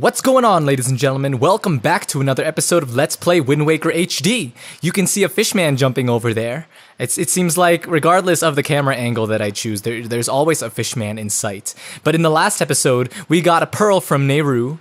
What's going on, ladies and gentlemen? Welcome back to another episode of Let's Play Wind Waker HD. You can see a fishman jumping over there. It seems like, regardless of the camera angle that I choose, there's always a fishman in sight. But in the last episode, we got a pearl from Nehru.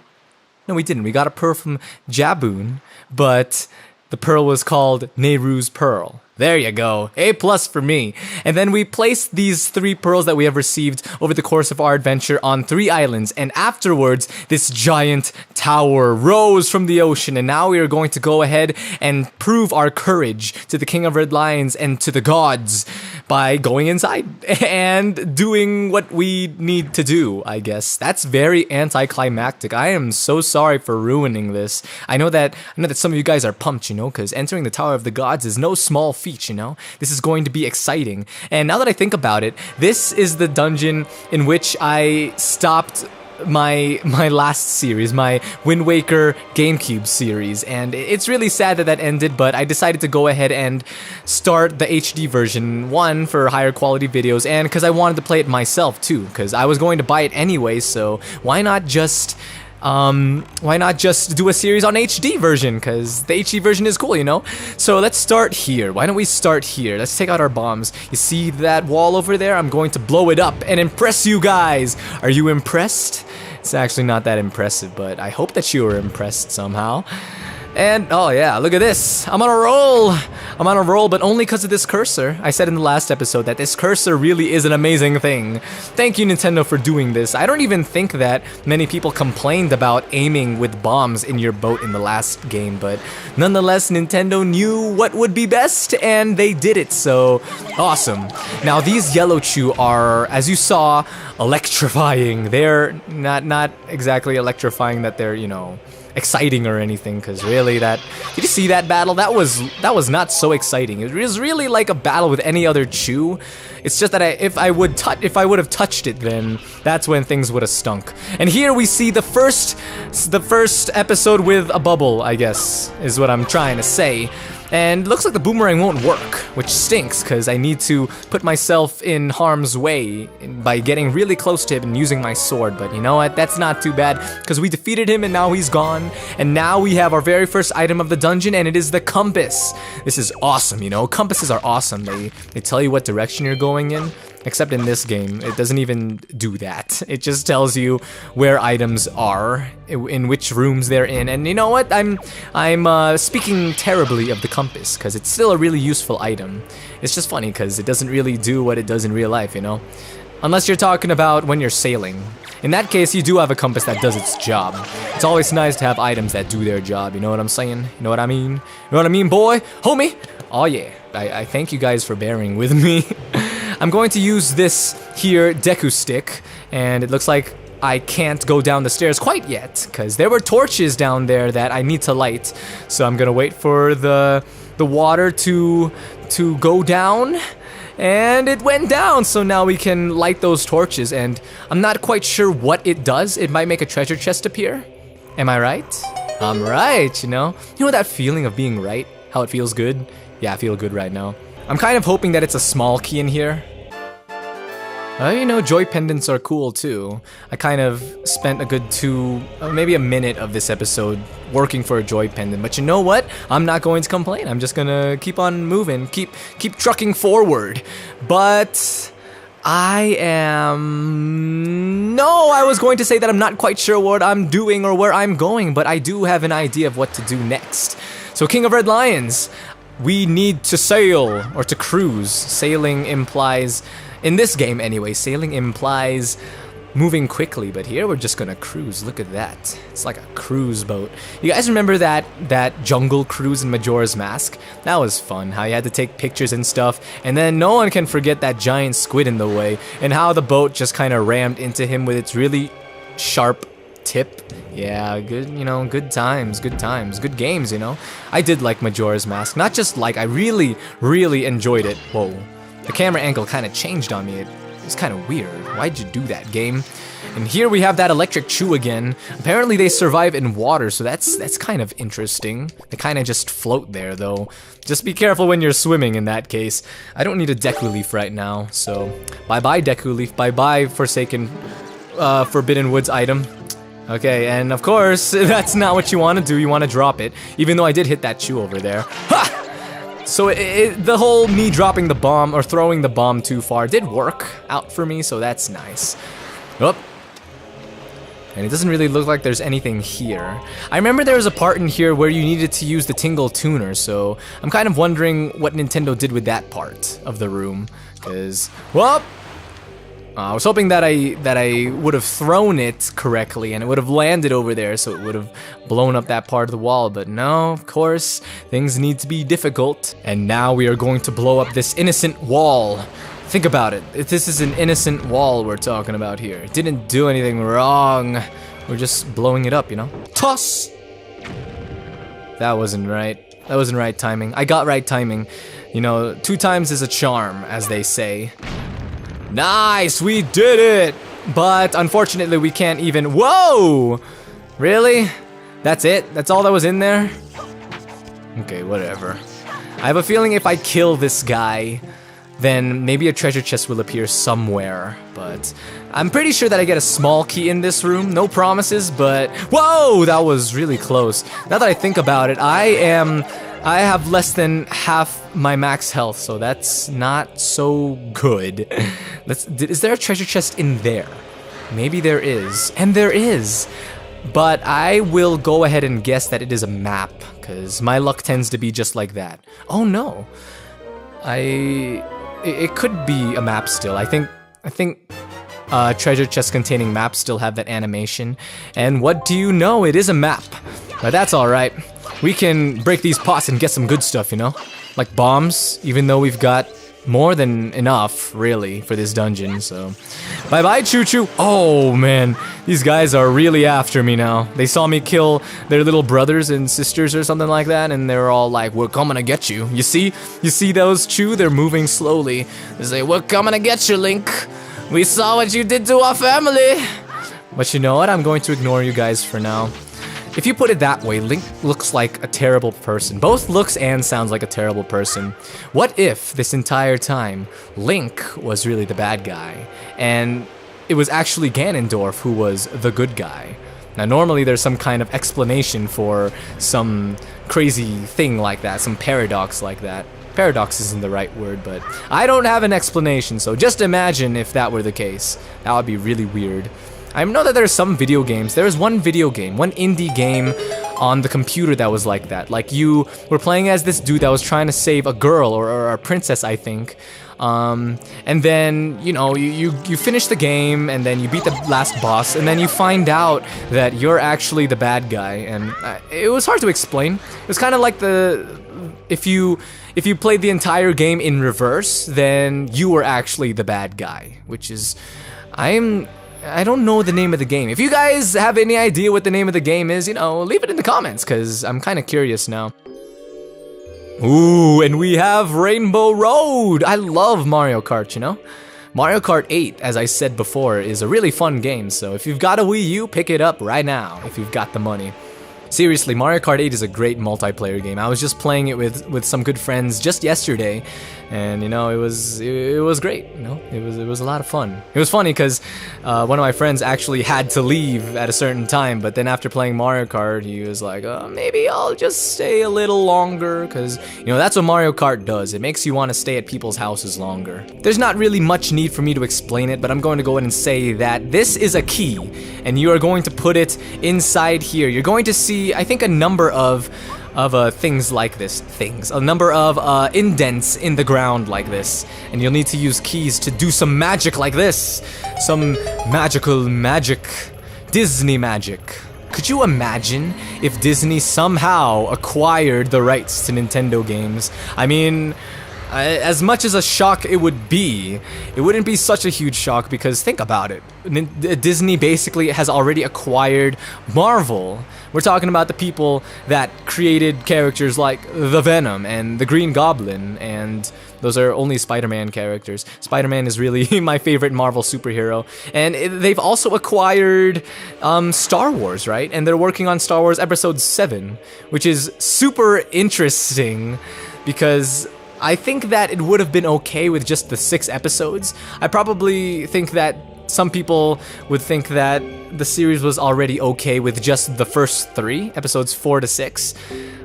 No, we didn't. We got a pearl from Jaboon, but the pearl was called Nehru's Pearl. There you go. A+ for me. And then we placed these 3 pearls that we have received over the course of our adventure on 3 islands. And afterwards, this giant tower rose from the ocean. And now we are going to go ahead and prove our courage to the King of Red Lions and to the gods by going inside and doing what we need to do, I guess. That's very anticlimactic. I am so sorry for ruining this. I know that some of you guys are pumped, you know, because entering the Tower of the Gods is no small feat, you know? This is going to be exciting. And now that I think about it, this is the dungeon in which I stopped my last series, my Wind Waker GameCube series, and it's really sad that that ended, but I decided to go ahead and start the HD version, one, for higher quality videos, and because I wanted to play it myself too, because I was going to buy it anyway, so why not just do a series on HD version, because the HD version is cool, you know? So let's start here. Why don't we start here? Let's take out our bombs. You see that wall over there? I'm going to blow it up and impress you guys. Are you impressed? It's actually not that impressive, but I hope that you were impressed somehow. And, oh yeah, look at this. I'm on a roll. I'm on a roll, but only because of this cursor. I said in the last episode that this cursor really is an amazing thing. Thank you, Nintendo, for doing this. I don't even think that many people complained about aiming with bombs in your boat in the last game, but nonetheless, Nintendo knew what would be best, and they did it, so awesome. Now, these yellow chew are, as you saw, electrifying. They're not exactly electrifying that they're, you know, exciting or anything, because really did you see that battle? That was not so exciting. It was really like a battle with any other chew. It's just that if I would have touched it, then that's when things would have stunk. And here we see the first episode with a bubble, I guess, is what I'm trying to say. And looks like the boomerang won't work, which stinks, because I need to put myself in harm's way by getting really close to him and using my sword. But you know what? That's not too bad, because we defeated him and now he's gone. And now we have our very first item of the dungeon, and it is the compass. This is awesome, you know? Compasses are awesome. They tell you what direction you're going in. Except in this game, it doesn't even do that. It just tells you where items are, in which rooms they're in, and you know what? I'm speaking terribly of the compass, because it's still a really useful item. It's just funny, because it doesn't really do what it does in real life, you know? Unless you're talking about when you're sailing. In that case, you do have a compass that does its job. It's always nice to have items that do their job, you know what I'm saying? You know what I mean? You know what I mean, boy? Homie? Oh yeah, I thank you guys for bearing with me. I'm going to use this here Deku stick, and it looks like I can't go down the stairs quite yet, because there were torches down there that I need to light. So I'm gonna wait for the water to go down, and it went down, so now we can light those torches, and I'm not quite sure what it does. It might make a treasure chest appear. Am I right? I'm right, you know? You know that feeling of being right? How it feels good? Yeah, I feel good right now. I'm kind of hoping that it's a small key in here. You know, joy pendants are cool too. I kind of spent a good maybe a minute of this episode working for a joy pendant, but you know what? I'm not going to complain. I'm just gonna keep on moving, keep trucking forward. But I was going to say that I'm not quite sure what I'm doing or where I'm going, but I do have an idea of what to do next. So, King of Red Lions, we need to sail, or to cruise. Sailing implies, in this game anyway, sailing implies moving quickly, but here we're just gonna cruise. Look at that. It's like a cruise boat. You guys remember that jungle cruise in Majora's Mask? That was fun, how you had to take pictures and stuff, and then no one can forget that giant squid in the way, and how the boat just kind of rammed into him with its really sharp tip. Yeah, good, you know, good times, good games, you know? I did like Majora's Mask, not just like, I really, really enjoyed it. Whoa, the camera angle kind of changed on me. It was kind of weird. Why'd you do that, game? And here we have that electric chew again. Apparently they survive in water, so that's kind of interesting. They kind of just float there, though. Just be careful when you're swimming in that case. I don't need a Deku Leaf right now, so bye-bye Deku Leaf, bye-bye Forsaken Forbidden Woods item. Okay, and of course, that's not what you want to do. You want to drop it, even though I did hit that chew over there. Ha! So the whole me dropping the bomb or throwing the bomb too far did work out for me, so that's nice. Oh. And it doesn't really look like there's anything here. I remember there was a part in here where you needed to use the tingle tuner, so I'm kind of wondering what Nintendo did with that part of the room. Cause, well, I was hoping that I would have thrown it correctly and it would have landed over there, so it would have blown up that part of the wall. But no, of course, things need to be difficult. And now we are going to blow up this innocent wall. Think about it. This is an innocent wall we're talking about here. It didn't do anything wrong. We're just blowing it up, you know? Toss! That wasn't right. That wasn't right timing. I got right timing. You know, 2 times is a charm, as they say. Nice! We did it! But unfortunately, we can't even. Whoa! Really? That's it? That's all that was in there? Okay, whatever. I have a feeling if I kill this guy, then maybe a treasure chest will appear somewhere, but I'm pretty sure that I get a small key in this room. No promises, but whoa, that was really close. Now that I think about it, I have less than half my max health, so that's not so good. Is there a treasure chest in there? Maybe there is, and there is. But I will go ahead and guess that it is a map, because my luck tends to be just like that. Oh no. It could be a map still. I think treasure chests containing maps still have that animation. And what do you know? It is a map. But that's alright. We can break these pots and get some good stuff, you know? Like bombs, even though we've got more than enough, really, for this dungeon, so... Bye-bye, Choo-Choo! Oh, man. These guys are really after me now. They saw me kill their little brothers and sisters or something like that, and they were all like, we're coming to get you. You see? You see those, Choo? They're moving slowly. They say, we're coming to get you, Link. We saw what you did to our family. But you know what? I'm going to ignore you guys for now. If you put it that way, Link looks like a terrible person. Both looks and sounds like a terrible person. What if this entire time, Link was really the bad guy, and it was actually Ganondorf who was the good guy? Now normally there's some kind of explanation for some crazy thing like that, some paradox like that. Paradox isn't the right word, but I don't have an explanation, so just imagine if that were the case. That would be really weird. I know that there's some video games. There's one video game, one indie game on the computer that was like that. Like you were playing as this dude that was trying to save a girl or a princess, I think. And then, you know, you finish the game and then you beat the last boss and then you find out that you're actually the bad guy. And it was hard to explain. It was kind of like if you played the entire game in reverse, then you were actually the bad guy, which is, I don't know the name of the game. If you guys have any idea what the name of the game is, you know, leave it in the comments, because I'm kind of curious now. Ooh, and we have Rainbow Road! I love Mario Kart, you know? Mario Kart 8, as I said before, is a really fun game, so if you've got a Wii U, pick it up right now, if you've got the money. Seriously, Mario Kart 8 is a great multiplayer game. I was just playing it with some good friends just yesterday, and you know, it was great. You know, it was a lot of fun. It was funny because one of my friends actually had to leave at a certain time, but then after playing Mario Kart, he was like, maybe I'll just stay a little longer, because you know that's what Mario Kart does. It makes you want to stay at people's houses longer. There's not really much need for me to explain it, but I'm going to go ahead and say that this is a key, and you are going to put it inside here. You're going to see, I think, a number of things like this. A number of indents in the ground like this. And you'll need to use keys to do some magic like this. Some magical magic. Disney magic. Could you imagine if Disney somehow acquired the rights to Nintendo games? I mean, as much as a shock it would be, it wouldn't be such a huge shock because think about it. Disney basically has already acquired Marvel. We're talking about the people that created characters like the Venom and the Green Goblin, and those are only Spider-Man characters. Spider-Man is really my favorite Marvel superhero. And they've also acquired Star Wars, right? And they're working on Star Wars Episode 7, which is super interesting because I think that it would have been okay with just the 6 episodes. I probably think that some people would think that the series was already okay with just the first 3, episodes 4 to 6.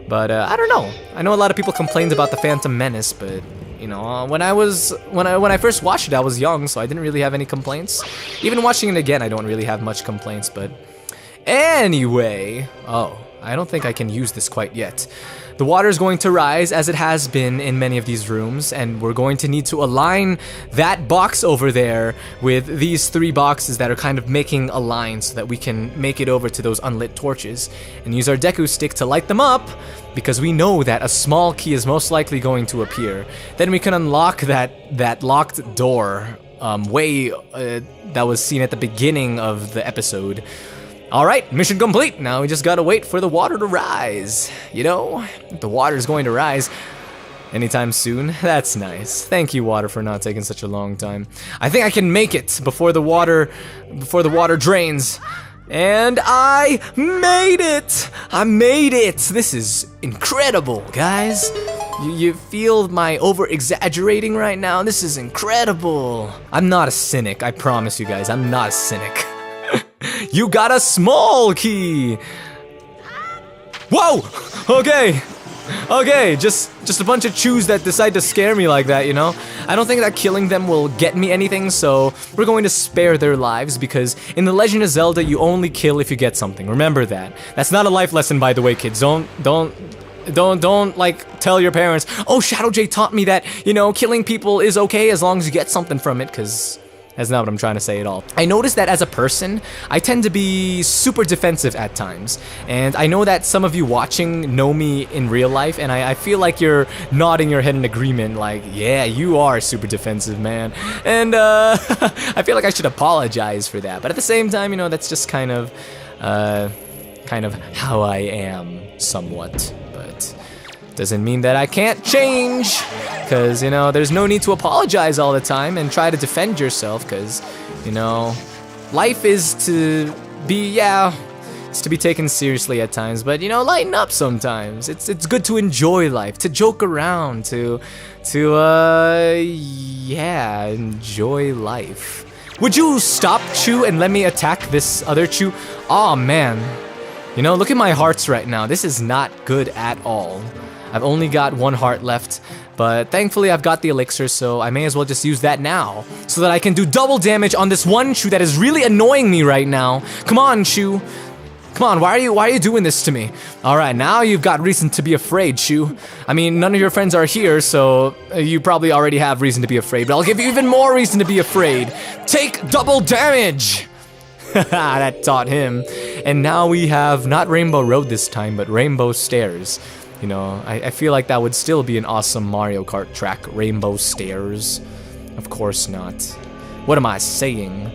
But I don't know. I know a lot of people complained about the Phantom Menace, but you know, when I first watched it, I was young, so I didn't really have any complaints. Even watching it again, I don't really have much complaints. But anyway, oh, I don't think I can use this quite yet. The water is going to rise as it has been in many of these rooms, and we're going to need to align that box over there with these 3 boxes that are kind of making a line so that we can make it over to those unlit torches and use our Deku stick to light them up, because we know that a small key is most likely going to appear. Then we can unlock that locked door that was seen at the beginning of the episode. Alright, mission complete. Now we just gotta wait for the water to rise. You know, the water's going to rise anytime soon. That's nice. Thank you, water, for not taking such a long time. I think I can make it before the water drains. And I made it! I made it! This is incredible, guys. You feel my over-exaggerating right now? This is incredible. I'm not a cynic, I promise you guys. I'm not a cynic. You got a small key! Whoa! Okay, just a bunch of chews that decide to scare me like that, you know? I don't think that killing them will get me anything, so we're going to spare their lives, because in The Legend of Zelda, you only kill if you get something. Remember that. That's not a life lesson, by the way, kids. Don't like tell your parents, oh, ShdwjGaming taught me that, you know, killing people is okay as long as you get something from it, because that's not what I'm trying to say at all. I noticed that as a person, I tend to be super defensive at times. And I know that some of you watching know me in real life, and I feel like you're nodding your head in agreement, like, yeah, you are super defensive, man. And I feel like I should apologize for that. But at the same time, you know, that's just kind of how I am, somewhat. But doesn't mean that I can't change, because, you know, there's no need to apologize all the time and try to defend yourself, because, you know, life is to be, it's to be taken seriously at times, but, you know, lighten up sometimes. It's good to enjoy life, to joke around, to enjoy life. Would you stop, Chew, and let me attack this other Chew? Aw, man. You know, look at my hearts right now. This is not good at all. I've only got 1 heart left, but thankfully I've got the elixir, so I may as well just use that now, so that I can do double damage on this one Chew that is really annoying me right now. Come on, Chew. Come on, why are you doing this to me? Alright, now you've got reason to be afraid, Chew. I mean, none of your friends are here, so you probably already have reason to be afraid, but I'll give you even more reason to be afraid. Take double damage! That taught him. And now we have not Rainbow Road this time, but Rainbow Stairs. You know, I feel like that would still be an awesome Mario Kart track. Rainbow Stairs. Of course not. What am I saying?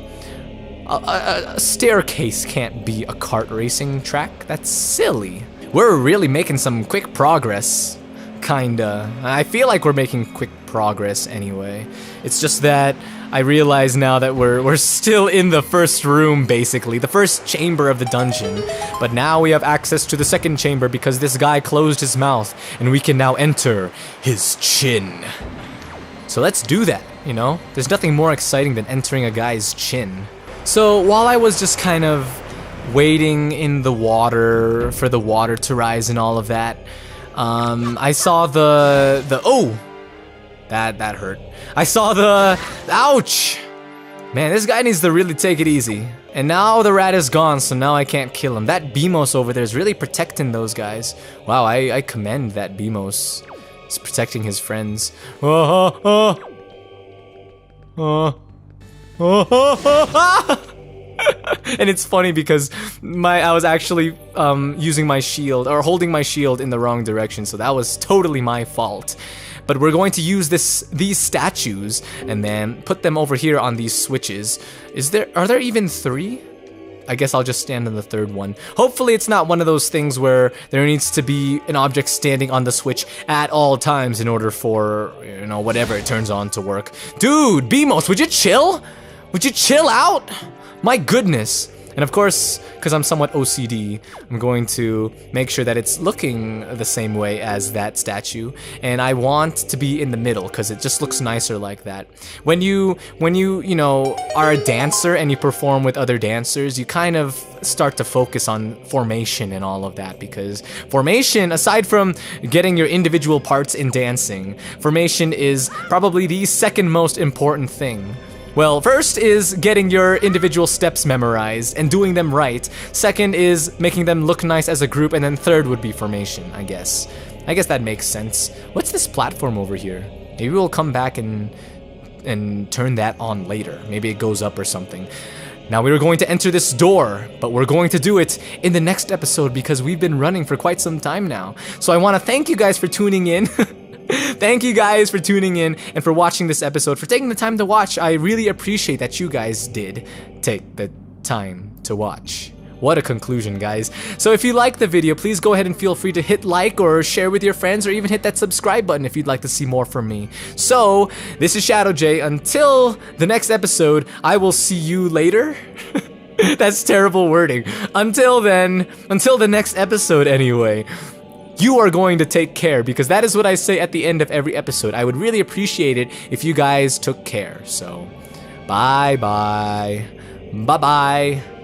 A staircase can't be a kart racing track. That's silly. We're really making some quick progress. Kinda. I feel like we're making quick progress anyway. It's just that I realize now that we're still in the first room, basically, the first chamber of the dungeon. But now we have access to the second chamber because this guy closed his mouth, and we can now enter his chin. So let's do that, you know? There's nothing more exciting than entering a guy's chin. So while I was just kind of waiting in the water for the water to rise and all of that, I saw oh! That hurt. I saw ouch! Man, this guy needs to really take it easy. And now the rat is gone, so now I can't kill him. That Beamos over there is really protecting those guys. Wow, I commend that Beamos. He's protecting his friends. And it's funny because I was actually using my shield, or holding my shield in the wrong direction, so that was totally my fault. But we're going to use these statues and then put them over here on these switches. Are there even 3? I guess I'll just stand on the 3rd one. Hopefully it's not one of those things where there needs to be an object standing on the switch at all times in order for, you know, whatever it turns on to work. Dude, Beamos, would you chill? Would you chill out? My goodness. And of course, because I'm somewhat OCD, I'm going to make sure that it's looking the same way as that statue. And I want to be in the middle because it just looks nicer like that. When you know, are a dancer and you perform with other dancers, you kind of start to focus on formation and all of that, because formation, aside from getting your individual parts in dancing, formation is probably the second most important thing. Well, first is getting your individual steps memorized and doing them right. Second is making them look nice as a group, and then third would be formation, I guess. I guess that makes sense. What's this platform over here? Maybe we'll come back and turn that on later. Maybe it goes up or something. Now we were going to enter this door, but we're going to do it in the next episode because we've been running for quite some time now. So I want to thank you guys for tuning in. Thank you guys for tuning in and for watching this episode, for taking the time to watch. I really appreciate that you guys did take the time to watch. What a conclusion, guys. So if you like the video, please go ahead and feel free to hit like or share with your friends, or even hit that subscribe button if you'd like to see more from me. So, this is ShdwjGaming. Until the next episode, I will see you later. That's terrible wording. Until then, until the next episode anyway. You are going to take care, because that is what I say at the end of every episode. I would really appreciate it if you guys took care. So, bye-bye. Bye-bye.